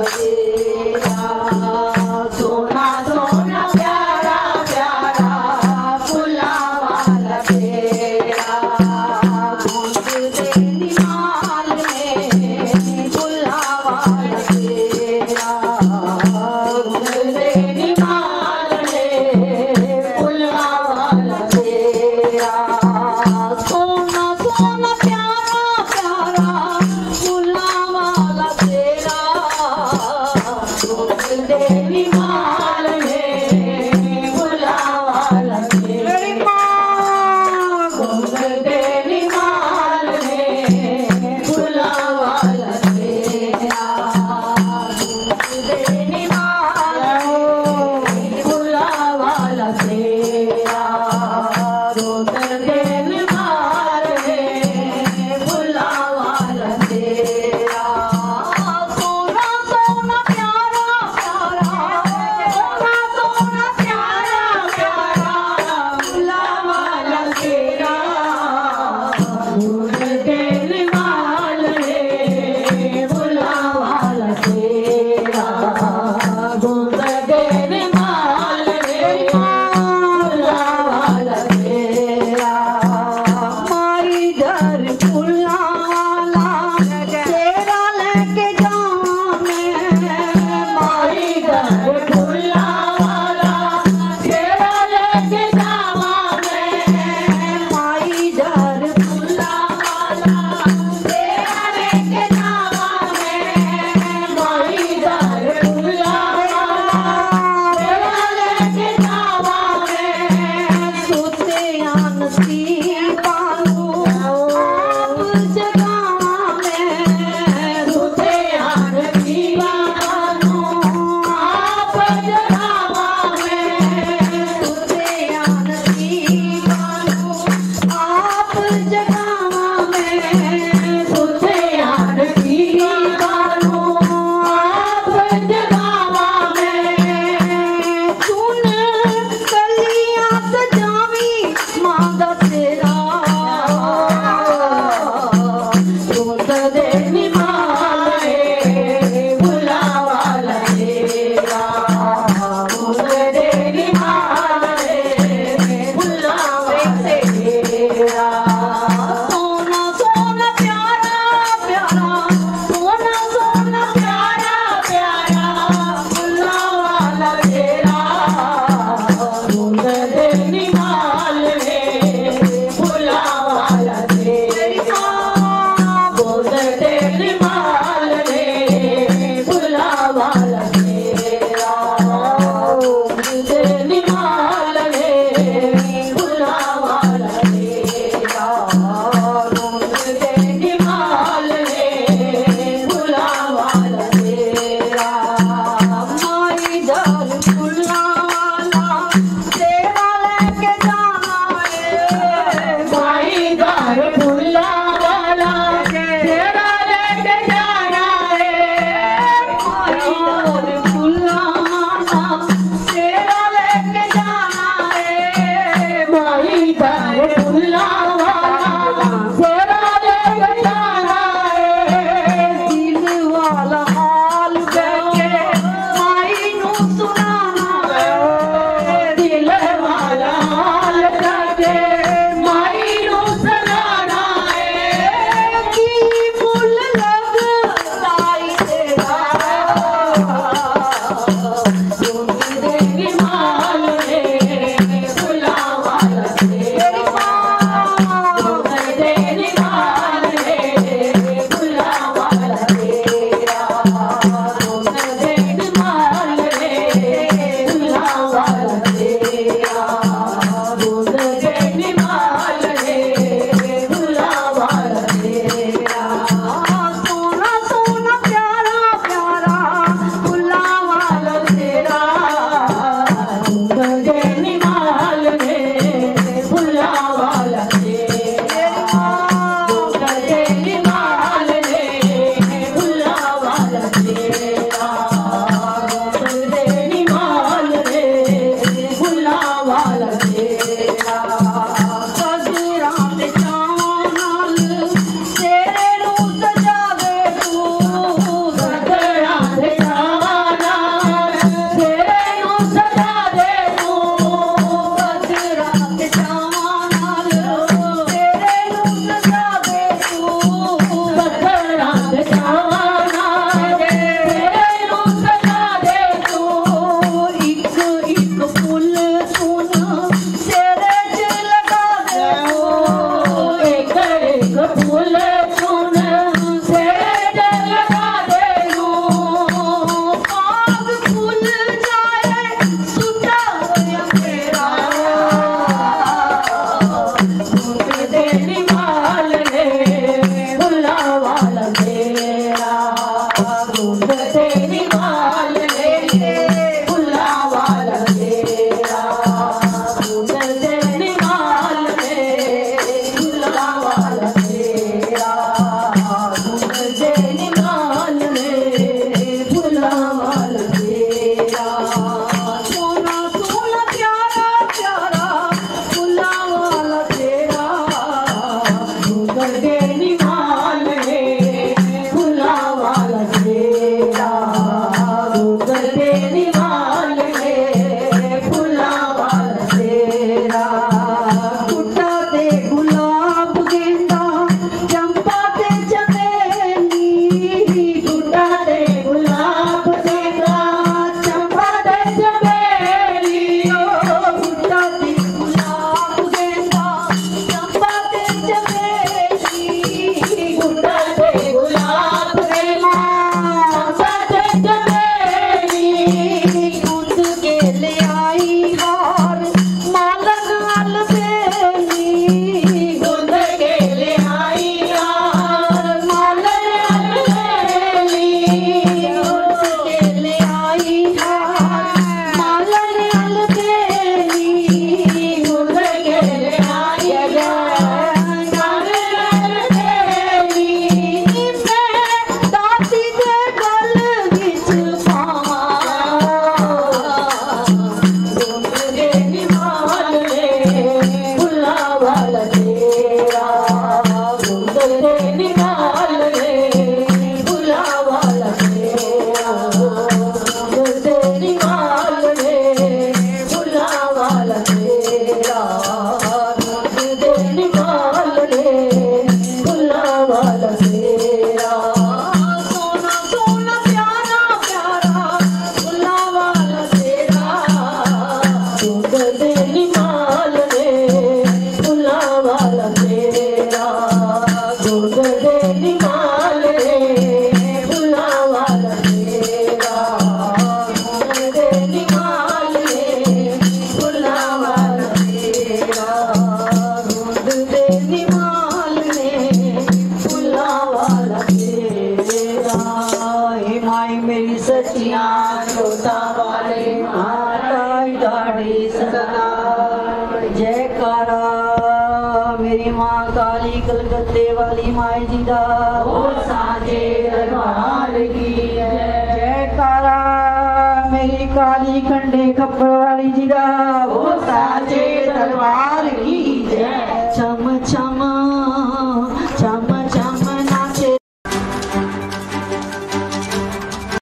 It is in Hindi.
तेरा दूध तेरी माल ले फुला वाला तेरा दूध तेरी माल ले फुला वाला तेरा दूध तेरी माल ले फुला वाला तेरा सोना सोना प्यारा प्यारा फुला वाला तेरा दूध तेरी माल ले फुला वाला तेरा दूध तेरी माल ले फुला वाला तेरा फुटा ते गुलाब गेंदा चंपा ते चमेली फुटा ते गुलाब गेंदा चंपा ते चमेली फुटा ते गुलाब गेंदा चंपा ते चमेली फुटा ते गुलाब गेंदा चंपा ते चमेली दूध के ले आई हार मालन अलबेली दूध के ले आई हार मालन अलबेली दूध के ले आई हार मालन अलबेली दूध के ले आई हार मालन अलबेली मैं दाती दे गल विच दूध तेरी माल ले फुला वाला तेरा दूध तेरी माल ले फुला वाला तेरा दूध तेरी माल ले फुला वाला तेरा दूध तेरी माल ले फुला वाला तेरा सोना सोना प्यारा प्यारा फुला वाला तेरा दूध तेरी माल ले फुला वाला तेरा दूध तेरी माल ले फुला वाला तेरा दूध तेरी माल ले फुला वाला तेरा दूध तेरी माल ले फुला वाला तेरा हे माई मेरी सचिया छोटा वाले माता दाढ़ी सदा जयकारा मेरी माँ काली कलकत्ते वाली माई जी दा ओ साजे दरबार की जयकारा मेरी काली खंडे खप्पर वाली जी दा ओ साजे दरबार